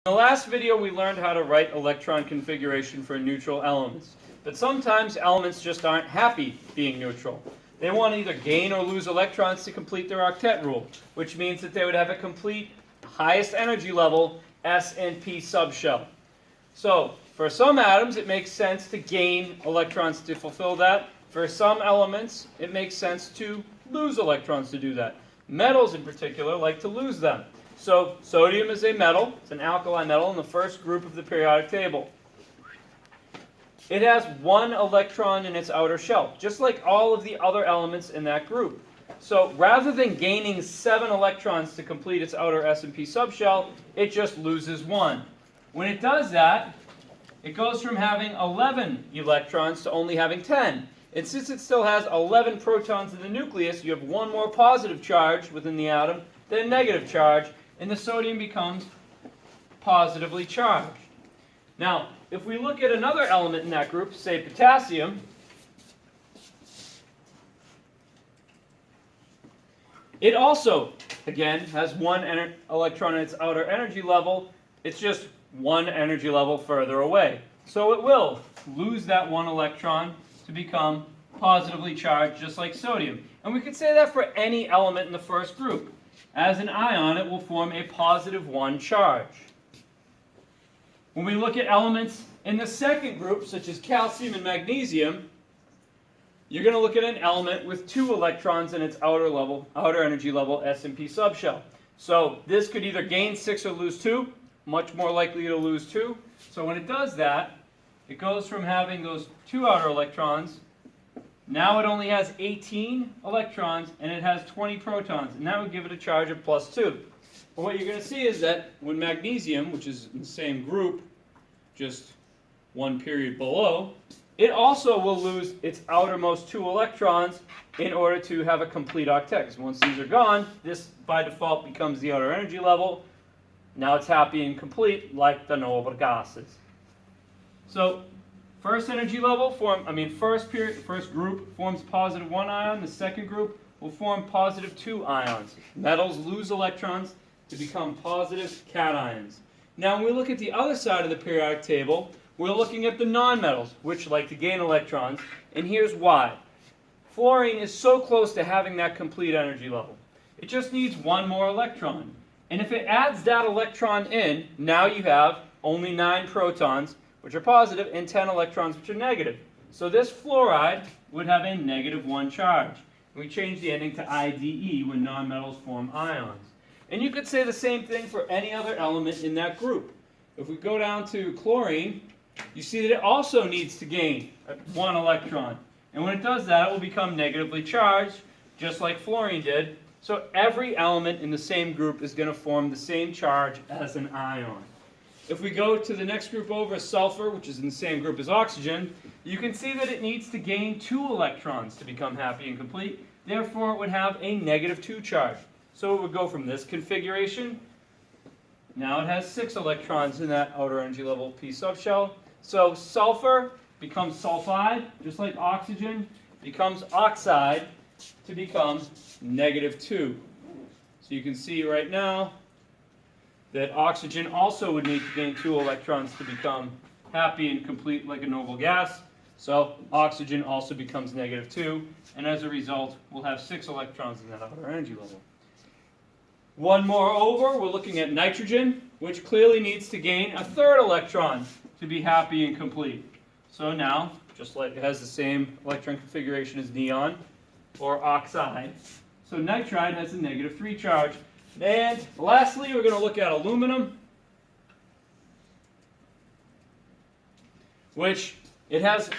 In the last video, we learned how to write electron configuration for neutral elements. But sometimes elements just aren't happy being neutral. They want to either gain or lose electrons to complete their octet rule, which means that they would have a complete highest energy level S and P subshell. So, for some atoms, it makes sense to gain electrons to fulfill that. For some elements, it makes sense to lose electrons to do that. Metals, in particular, like to lose them. So, sodium is a metal. It's an alkali metal in the first group of the periodic table. It has one electron in its outer shell, just like all of the other elements in that group. So, rather than gaining 7 electrons to complete its outer S and P subshell, it just loses 1. When it does that, it goes from having 11 electrons to only having 10. And since it still has 11 protons in the nucleus, you have one more positive charge within the atom than a negative charge, and the sodium becomes positively charged. Now, if we look at another element in that group, say potassium, it also, again, has one electron in its outer energy level. It's just one energy level further away. So it will lose that one electron to become positively charged, just like sodium. And we could say that for any element in the first group. As an ion, it will form a positive 1 charge. When we look at elements in the second group, such as calcium and magnesium, you're going to look at an element with 2 electrons in its outer energy level S and P subshell. So this could either gain 6 or lose 2, much more likely to lose 2. So when it does that, it goes from having those 2 outer electrons. Now it only has 18 electrons, and it has 20 protons, and that would give it a charge of +2. But what you're going to see is that when magnesium, which is in the same group, just one period below, it also will lose its outermost 2 electrons in order to have a complete octet. Because once these are gone, this by default becomes the outer energy level. Now it's happy and complete, like the noble gases. So, first energy level first group forms +1 ion. The second group will form +2 ions. Metals lose electrons to become positive cations. Now, when we look at the other side of the periodic table, we're looking at the nonmetals, which like to gain electrons, and here's why. Fluorine is so close to having that complete energy level. It just needs 1 more electron. And if it adds that electron in, now you have only 9 protons, which are positive, and 10 electrons, which are negative. So this fluoride would have a -1 charge. We change the ending to IDE when nonmetals form ions. And you could say the same thing for any other element in that group. If we go down to chlorine, you see that it also needs to gain 1 electron. And when it does that, it will become negatively charged, just like fluorine did. So every element in the same group is going to form the same charge as an ion. If we go to the next group over, sulfur, which is in the same group as oxygen, you can see that it needs to gain 2 electrons to become happy and complete. Therefore, it would have a -2 charge. So it would go from this configuration. Now it has 6 electrons in that outer energy level P subshell. So sulfur becomes sulfide, just like oxygen becomes oxide to become -2. So you can see right now that oxygen also would need to gain 2 electrons to become happy and complete like a noble gas. So oxygen also becomes -2, and as a result, we'll have 6 electrons in that outer energy level. One more over, we're looking at nitrogen, which clearly needs to gain a 3rd electron to be happy and complete. So now, just like it has the same electron configuration as neon, or oxide, so nitride has a -3 charge. And lastly, we're going to look at aluminum, which it has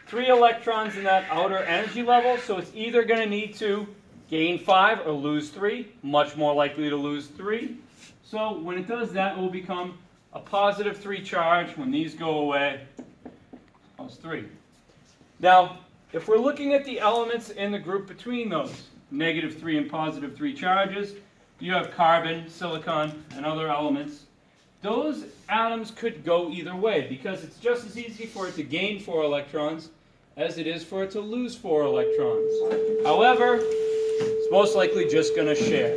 3 electrons in that outer energy level, so it's either going to need to gain 5 or lose 3, much more likely to lose 3. So when it does that, it will become a +3 charge. When these go away, +3. Now, if we're looking at the elements in the group between those, -3 and +3 charges, you have carbon, silicon, and other elements. Those atoms could go either way because it's just as easy for it to gain 4 electrons as it is for it to lose 4 electrons. However, it's most likely just going to share.